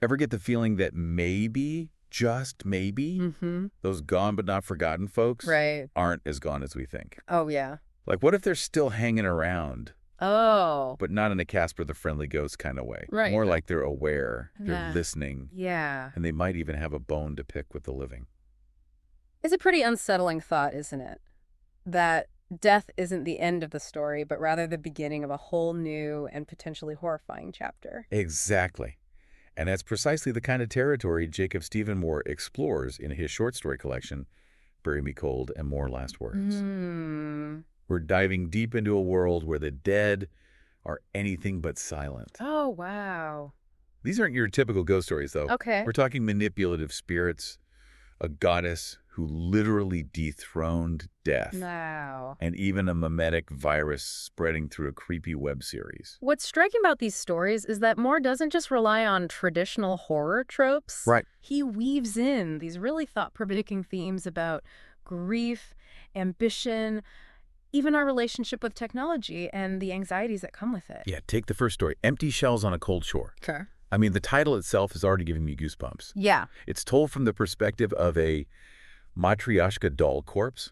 Ever get the feeling that maybe, just maybe, those gone but not forgotten folks Right. aren't as gone as we think? Oh, yeah. Like, what if they're still hanging around, Oh. but not in a Casper the Friendly Ghost kind of way? Right. More like they're aware, they're Nah. listening, Yeah. and they might even have a bone to pick with the living. It's a pretty unsettling thought, isn't it? That death isn't the end of the story, but rather the beginning of a whole new and potentially horrifying chapter. Exactly. And that's precisely the kind of territory Jacob Stephen Mohr explores in his short story collection, Bury Me Cold and More Last Words. We're diving deep into a world where the dead are anything but silent. Oh, wow. These aren't your typical ghost stories, though. Okay. We're talking manipulative spirits, a goddess who literally dethroned death, Wow. and even a mimetic virus spreading through a creepy web series. What's striking about these stories is that Moore doesn't just rely on traditional horror tropes. Right. He weaves in these really thought-provoking themes about grief, ambition, even our relationship with technology and the anxieties that come with it. Yeah, take the first story, Empty Shells on a Cold Shore. Sure. I mean, the title itself is already giving me goosebumps. Yeah. It's told from the perspective of a Matryoshka doll corpse.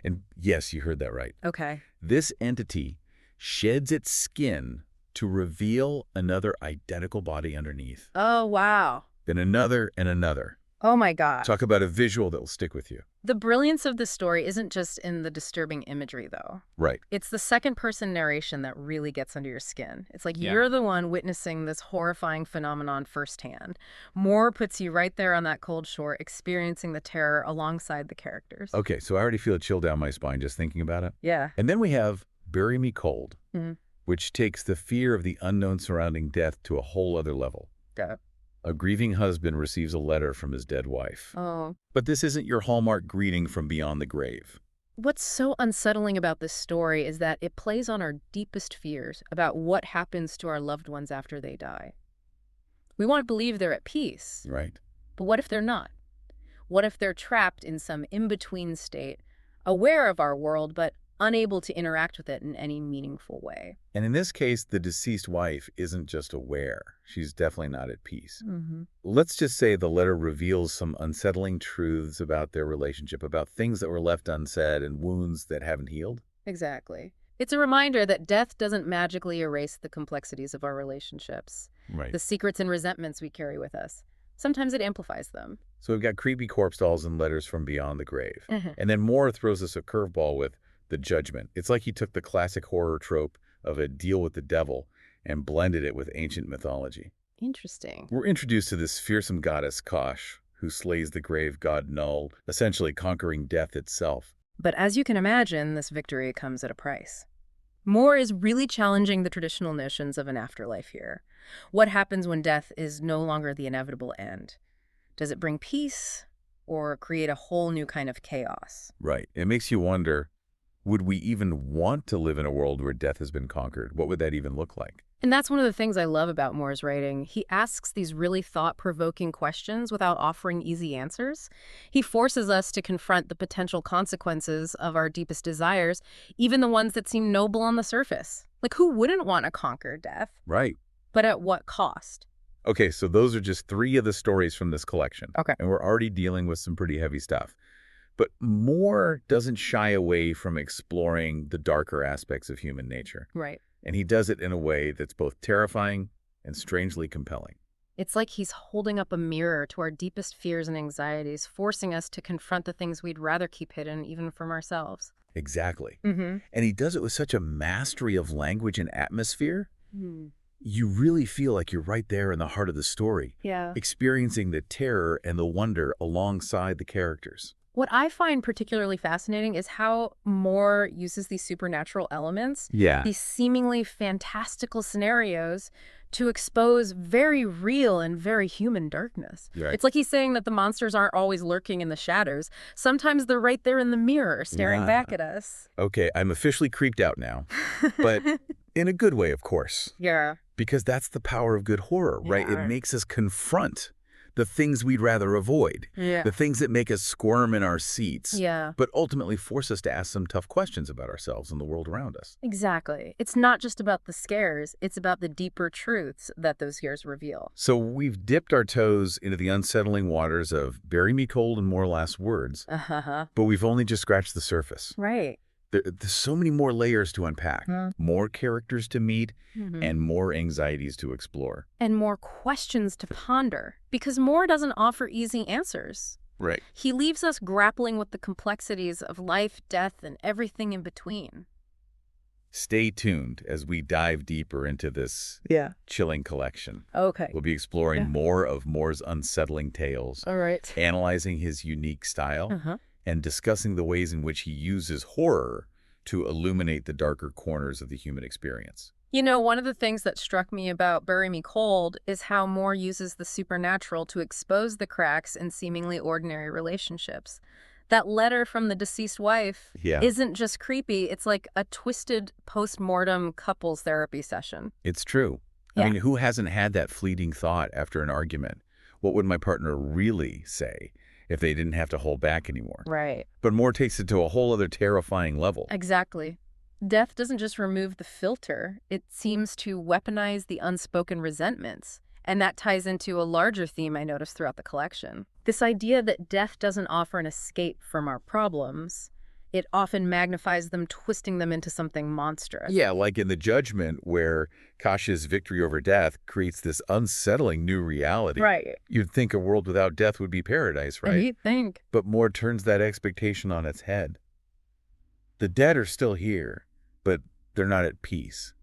And yes, you heard that right. Okay. This entity sheds its skin to reveal another identical body underneath. Oh, wow. Then another and another. Oh, my gosh. Talk about a visual that will stick with you. The brilliance of this story isn't just in the disturbing imagery, though. Right. It's the second-person narration that really gets under your skin. It's like Yeah. you're the one witnessing this horrifying phenomenon firsthand. Moore puts you right there on that cold shore, experiencing the terror alongside the characters. Okay, so I already feel a chill down my spine just thinking about it. Yeah. And then we have Bury Me Cold, Mhm. which takes the fear of the unknown surrounding death to a whole other level. Got it. A grieving husband receives a letter from his dead wife. Oh. But this isn't your hallmark greeting from beyond the grave. What's so unsettling about this story is that it plays on our deepest fears about what happens to our loved ones after they die. We want to believe they're at peace, Right. but what if they're not? What if they're trapped in some in-between state, aware of our world, but unable to interact with it in any meaningful way? And in this case, the deceased wife isn't just aware. She's definitely not at peace. Let's just say the letter reveals some unsettling truths about their relationship, about things that were left unsaid and wounds that haven't healed. Exactly. It's a reminder that death doesn't magically erase the complexities of our relationships, Right. the secrets and resentments we carry with us. Sometimes it amplifies them. So we've got creepy corpse dolls and letters from beyond the grave. And then Moore throws us a curveball with the judgment. It's like he took the classic horror trope of a deal with the devil and blended it with ancient mythology. Interesting. We're introduced to this fearsome goddess, Kosh, who slays the grave god Null, essentially conquering death itself. But as you can imagine, this victory comes at a price. Moore is really challenging the traditional notions of an afterlife here. What happens when death is no longer the inevitable end? Does it bring peace or create a whole new kind of chaos? Right. It makes you wonder, would we even want to live in a world where death has been conquered? What would that even look like? And that's one of the things I love about Moore's writing. He asks these really thought-provoking questions without offering easy answers. He forces us to confront the potential consequences of our deepest desires, even the ones that seem noble on the surface. Like, who wouldn't want to conquer death? Right. But at what cost? Okay, so those are just 3 of the stories from this collection. Okay. And we're already dealing with some pretty heavy stuff. But Moore doesn't shy away from exploring the darker aspects of human nature. Right. And he does it in a way that's both terrifying and strangely compelling. It's like he's holding up a mirror to our deepest fears and anxieties, forcing us to confront the things we'd rather keep hidden, even from ourselves. Exactly. Mm-hmm. And he does it with such a mastery of language and atmosphere. You really feel like you're right there in the heart of the story, Yeah. experiencing the terror and the wonder alongside the characters. What I find particularly fascinating is how Moore uses these supernatural elements, Yeah. these seemingly fantastical scenarios, to expose very real and very human darkness. Right. It's like he's saying that the monsters aren't always lurking in the shadows. Sometimes they're right there in the mirror, staring Yeah. back at us. Okay, I'm officially creeped out now, but in a good way, of course, Yeah. because that's the power of good horror, right? Yeah. It makes us confront the things we'd rather avoid, Yeah. the things that make us squirm in our seats, Yeah. but ultimately force us to ask some tough questions about ourselves and the world around us. Exactly. It's not just about the scares, it's about the deeper truths that those scares reveal. So we've dipped our toes into the unsettling waters of Bury Me Cold and More Last Words, Uh-huh. but we've only just scratched the surface. Right. There's so many more layers to unpack, more characters to meet, and more anxieties to explore. And more questions to ponder, because Mohr doesn't offer easy answers. Right. He leaves us grappling with the complexities of life, death, and everything in between. Stay tuned as we dive deeper into this chilling collection. Okay. We'll be exploring more of Mohr's unsettling tales, All right. analyzing his unique style, and discussing the ways in which he uses horror to illuminate the darker corners of the human experience. You know, one of the things that struck me about Bury Me Cold is how Mohr uses the supernatural to expose the cracks in seemingly ordinary relationships. That letter from the deceased wife isn't just creepy, it's like a twisted post-mortem couples therapy session. It's true. I mean, who hasn't had that fleeting thought after an argument? What would my partner really say if they didn't have to hold back anymore? Right. But Mohr takes it to a whole other terrifying level. Exactly. Death doesn't just remove the filter, it seems to weaponize the unspoken resentments. And that ties into a larger theme I noticed throughout the collection. This idea that death doesn't offer an escape from our problems. It often magnifies them, twisting them into something monstrous. Yeah, like in The Judgment, where Kasha's victory over death creates this unsettling new reality. Right. You'd think a world without death would be paradise, right? You'd think. But Mohr turns that expectation on its head. The dead are still here, but they're not at peace.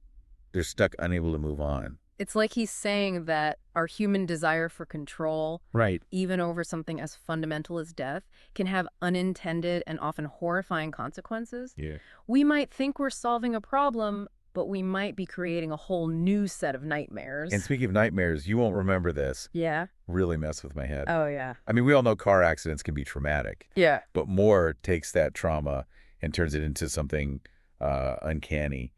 They're stuck, unable to move on. It's like he's saying that our human desire for control, even over something as fundamental as death, can have unintended and often horrifying consequences. Yeah. We might think we're solving a problem, but we might be creating a whole new set of nightmares. And speaking of nightmares, you won't remember this. Yeah. Really mess with my head. Oh, yeah. I mean, we all know car accidents can be traumatic. Yeah. But Mohr takes that trauma and turns it into something uncanny.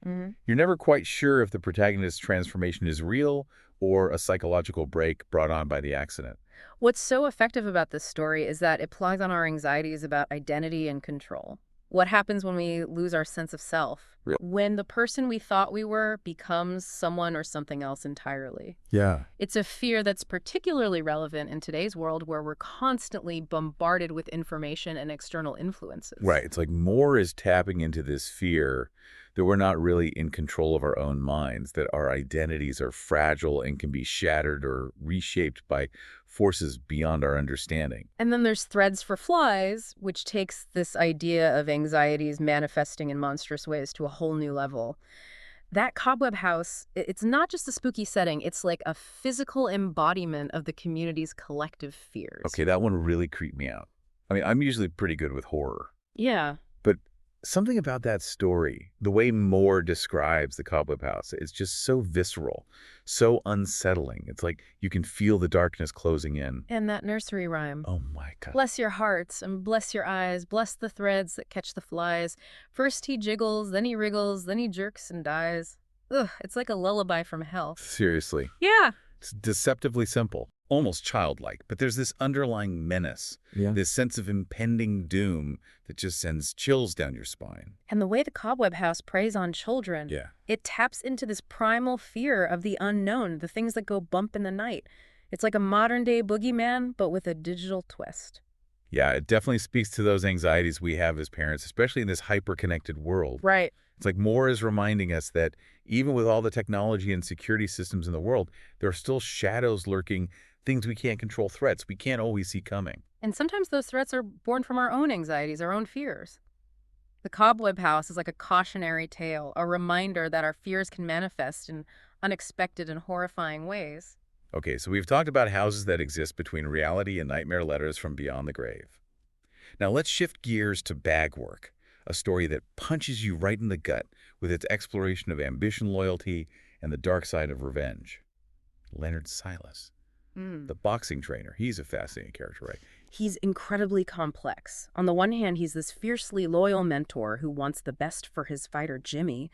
You're never quite sure if the protagonist's transformation is real or a psychological break brought on by the accident. What's so effective about this story is that it plays on our anxieties about identity and control. What happens when we lose our sense of self? Really? When the person we thought we were becomes someone or something else entirely. Yeah. It's a fear that's particularly relevant in today's world where we're constantly bombarded with information and external influences. Right. It's like Mohr is tapping into this fear that we're not really in control of our own minds, that our identities are fragile and can be shattered or reshaped by forces beyond our understanding. And then there's Threads for Flies, which takes this idea of anxieties manifesting in monstrous ways to a whole new level. That cobweb house, it's not just a spooky setting, it's like a physical embodiment of the community's collective fears. Okay, that one really creeped me out. I mean, I'm usually pretty good with horror. Yeah. But something about that story, the way Mohr describes the cobweb house, is just so visceral, so unsettling. It's like you can feel the darkness closing in. And that nursery rhyme. Oh my God. Bless your hearts and bless your eyes, bless the threads that catch the flies. First he jiggles, then he wriggles, then he jerks and dies. Ugh, it's like a lullaby from hell. Seriously. Yeah. It's deceptively simple, almost childlike, but there's this underlying menace, this sense of impending doom that just sends chills down your spine. And the way the cobweb house preys on children, it taps into this primal fear of the unknown, the things that go bump in the night. It's like a modern-day boogeyman, but with a digital twist. Yeah, it definitely speaks to those anxieties we have as parents, especially in this hyper-connected world. Right. It's like Mohr is reminding us that even with all the technology and security systems in the world, there are still shadows lurking, things we can't control, threats we can't always see coming. And sometimes those threats are born from our own anxieties, our own fears. The cobweb house is like a cautionary tale, a reminder that our fears can manifest in unexpected and horrifying ways. Okay, so we've talked about houses that exist between reality and nightmare letters from beyond the grave. Now let's shift gears to Bagwork, a story that punches you right in the gut with its exploration of ambition, loyalty, and the dark side of revenge. Leonard Silas, the boxing trainer, he's a fascinating character, right? He's incredibly complex. On the one hand, he's this fiercely loyal mentor who wants the best for his fighter, Jimmy.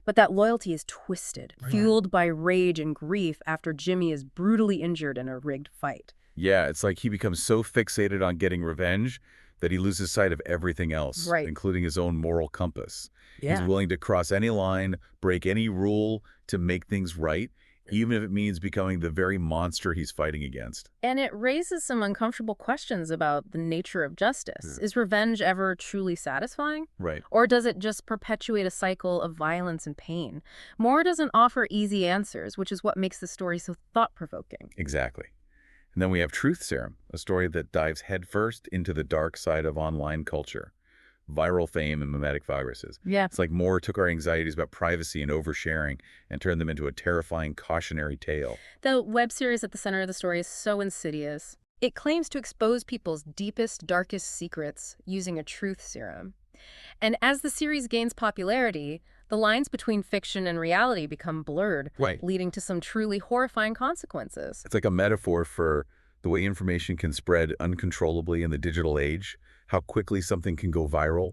But that loyalty is twisted, fueled by rage and grief after Jimmy is brutally injured in a rigged fight. Yeah, it's like he becomes so fixated on getting revenge that he loses sight of everything else, Right. including his own moral compass. He's Yeah. willing to cross any line, break any rule to make things right, even if it means becoming the very monster he's fighting against. And it raises some uncomfortable questions about the nature of justice. Is revenge ever truly satisfying? Right. Or does it just perpetuate a cycle of violence and pain? Mohr doesn't offer easy answers, which is what makes the story so thought-provoking. Exactly. And then we have Truth Serum, a story that dives headfirst into the dark side of online culture, viral fame and mimetic viruses. Yeah. It's like Moore took our anxieties about privacy and oversharing and turned them into a terrifying cautionary tale. The web series at the center of the story is so insidious. It claims to expose people's deepest, darkest secrets using a truth serum. And as the series gains popularity, the lines between fiction and reality become blurred, Right. leading to some truly horrifying consequences. It's like a metaphor for the way information can spread uncontrollably in the digital age, how quickly something can go viral,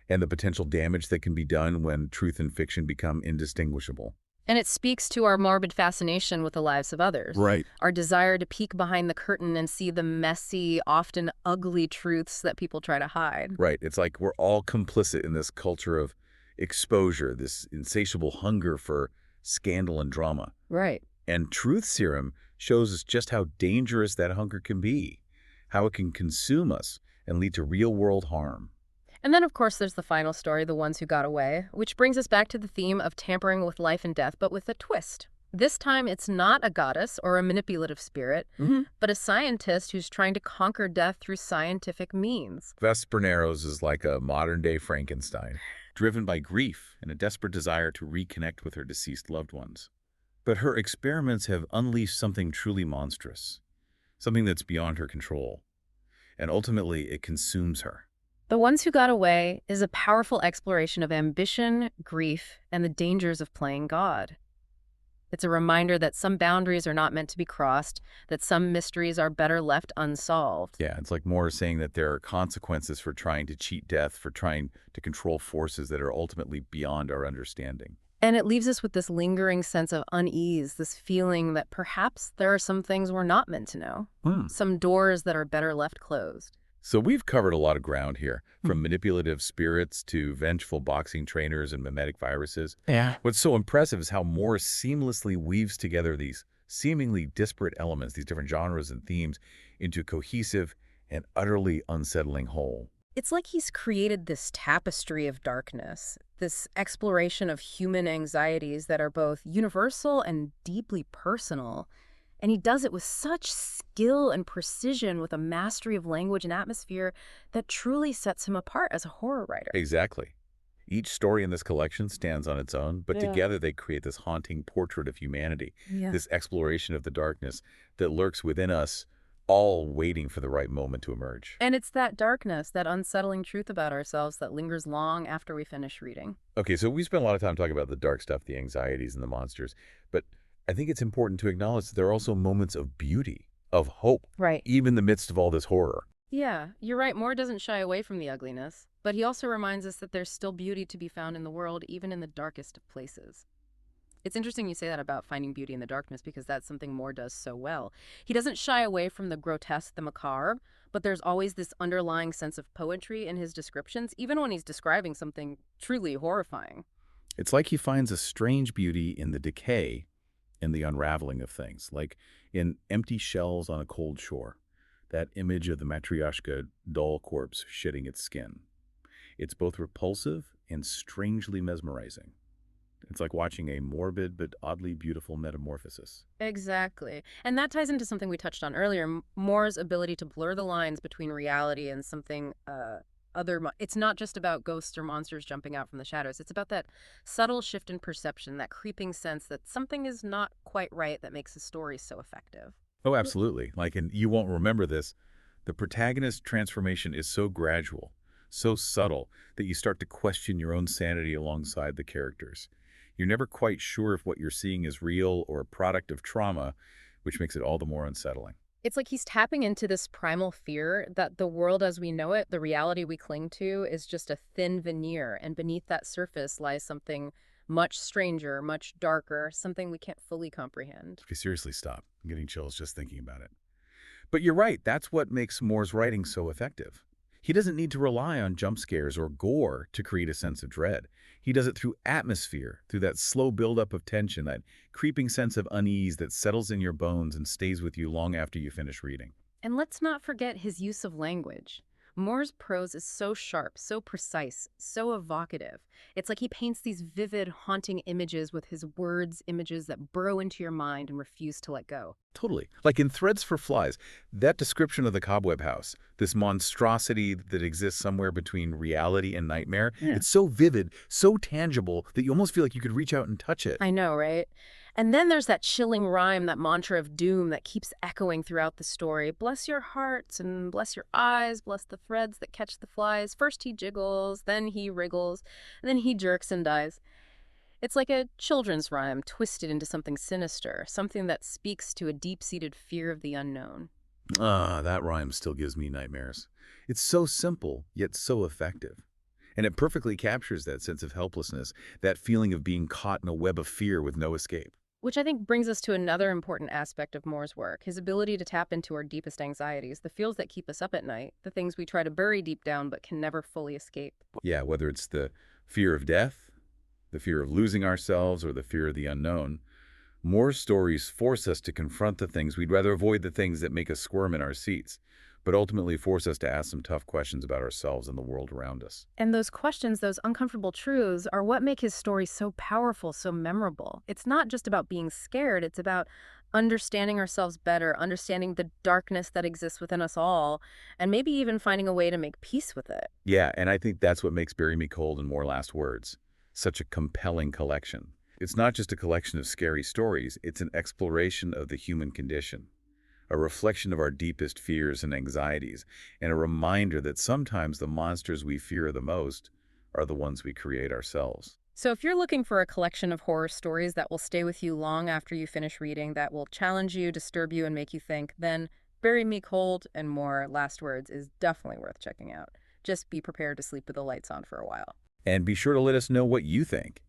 and the potential damage that can be done when truth and fiction become indistinguishable. And it speaks to our morbid fascination with the lives of others. Right. Our desire to peek behind the curtain and see the messy, often ugly truths that people try to hide. Right. It's like we're all complicit in this culture of exposure, this insatiable hunger for scandal and drama. Right. And Truth Serum shows us just how dangerous that hunger can be, how it can consume us and lead to real-world harm. And then, of course, there's the final story, The Ones Who Got Away, which brings us back to the theme of tampering with life and death, but with a twist. This time, it's not a goddess or a manipulative spirit, but a scientist who's trying to conquer death through scientific means. Vesperneros is like a modern-day Frankenstein, driven by grief and a desperate desire to reconnect with her deceased loved ones. But her experiments have unleashed something truly monstrous, something that's beyond her control, and ultimately it consumes her. The Ones Who Got Away is a powerful exploration of ambition, grief, and the dangers of playing God. It's a reminder that some boundaries are not meant to be crossed, that some mysteries are better left unsolved. Yeah, it's like Moore saying that there are consequences for trying to cheat death, for trying to control forces that are ultimately beyond our understanding. And it leaves us with this lingering sense of unease, this feeling that perhaps there are some things we're not meant to know, some doors that are better left closed. So we've covered a lot of ground here, from manipulative spirits to vengeful boxing trainers and mimetic viruses. Yeah. What's so impressive is how Moore seamlessly weaves together these seemingly disparate elements, these different genres and themes, into a cohesive and utterly unsettling whole. It's like he's created this tapestry of darkness, this exploration of human anxieties that are both universal and deeply personal. And he does it with such skill and precision, with a mastery of language and atmosphere that truly sets him apart as a horror writer. Exactly. Each story in this collection stands on its own, but together they create this haunting portrait of humanity, this exploration of the darkness that lurks within us, all waiting for the right moment to emerge. And it's that darkness, that unsettling truth about ourselves that lingers long after we finish reading. Okay, so we spent a lot of time talking about the dark stuff, the anxieties and the monsters, but I think it's important to acknowledge that there are also moments of beauty, of hope, Right. even in the midst of all this horror. Yeah, you're right. Moore doesn't shy away from the ugliness, but he also reminds us that there's still beauty to be found in the world, even in the darkest of places. It's interesting you say that about finding beauty in the darkness, because that's something Moore does so well. He doesn't shy away from the grotesque, the macabre, but there's always this underlying sense of poetry in his descriptions, even when he's describing something truly horrifying. It's like he finds a strange beauty in the decay and the unraveling of things, like in Empty Shells on a Cold Shore, that image of the Matryoshka doll corpse shedding its skin. It's both repulsive and strangely mesmerizing. It's like watching a morbid but oddly beautiful metamorphosis. Exactly. And that ties into something we touched on earlier, Moore's ability to blur the lines between reality and something it's not just about ghosts or monsters jumping out from the shadows. It's about that subtle shift in perception, that creeping sense that something is not quite right that makes a story so effective. Oh, absolutely. Like, and you won't remember this, the protagonist's transformation is so gradual, so subtle, that you start to question your own sanity alongside the characters. You're never quite sure if what you're seeing is real or a product of trauma, which makes it all the more unsettling. It's like he's tapping into this primal fear that the world as we know it, the reality we cling to, is just a thin veneer, and beneath that surface lies something much stranger, much darker, something we can't fully comprehend. Okay, seriously, stop. I'm getting chills just thinking about it. But you're right, that's what makes Mohr's writing so effective. He doesn't need to rely on jump scares or gore to create a sense of dread. He does it through atmosphere, through that slow buildup of tension, that creeping sense of unease that settles in your bones and stays with you long after you finish reading. And let's not forget his use of language. Moore's prose is so sharp, so precise, so evocative. It's like he paints these vivid, haunting images with his words, images that burrow into your mind and refuse to let go. Totally. Like in Threads for Flies, that description of the cobweb house, this monstrosity that exists somewhere between reality and nightmare, Yeah. it's so vivid, so tangible that you almost feel like you could reach out and touch it. I know, right? And then there's that chilling rhyme, that mantra of doom that keeps echoing throughout the story. Bless your hearts and bless your eyes, bless the threads that catch the flies. First he jiggles, then he wriggles, and then he jerks and dies. It's like a children's rhyme twisted into something sinister, something that speaks to a deep-seated fear of the unknown. Ah, that rhyme still gives me nightmares. It's so simple, yet so effective. And it perfectly captures that sense of helplessness, that feeling of being caught in a web of fear with no escape. Which I think brings us to another important aspect of Moore's work, his ability to tap into our deepest anxieties, the feels that keep us up at night, the things we try to bury deep down but can never fully escape. Yeah, whether it's the fear of death, the fear of losing ourselves, or the fear of the unknown, Mohr's stories force us to confront the things we'd rather avoid, the things that make us squirm in our seats, but ultimately force us to ask some tough questions about ourselves and the world around us. And those questions, those uncomfortable truths, are what make his story so powerful, so memorable. It's not just about being scared, it's about understanding ourselves better, understanding the darkness that exists within us all, and maybe even finding a way to make peace with it. Yeah, and I think that's what makes Bury Me Cold and More Last Words such a compelling collection. It's not just a collection of scary stories, it's an exploration of the human condition, a reflection of our deepest fears and anxieties, and a reminder that sometimes the monsters we fear the most are the ones we create ourselves. So if you're looking for a collection of horror stories that will stay with you long after you finish reading, that will challenge you, disturb you, and make you think, then Bury Me Cold and More Last Words is definitely worth checking out. Just be prepared to sleep with the lights on for a while. And be sure to let us know what you think.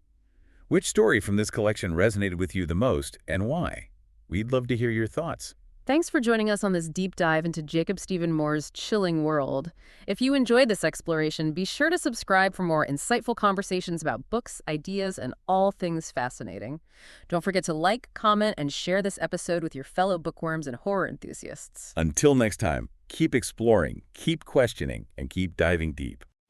Which story from this collection resonated with you the most, and why? We'd love to hear your thoughts. Thanks for joining us on this deep dive into Jacob Stephen Moore's chilling world. If you enjoyed this exploration, be sure to subscribe for more insightful conversations about books, ideas, and all things fascinating. Don't forget to like, comment, and share this episode with your fellow bookworms and horror enthusiasts. Until next time, keep exploring, keep questioning, and keep diving deep.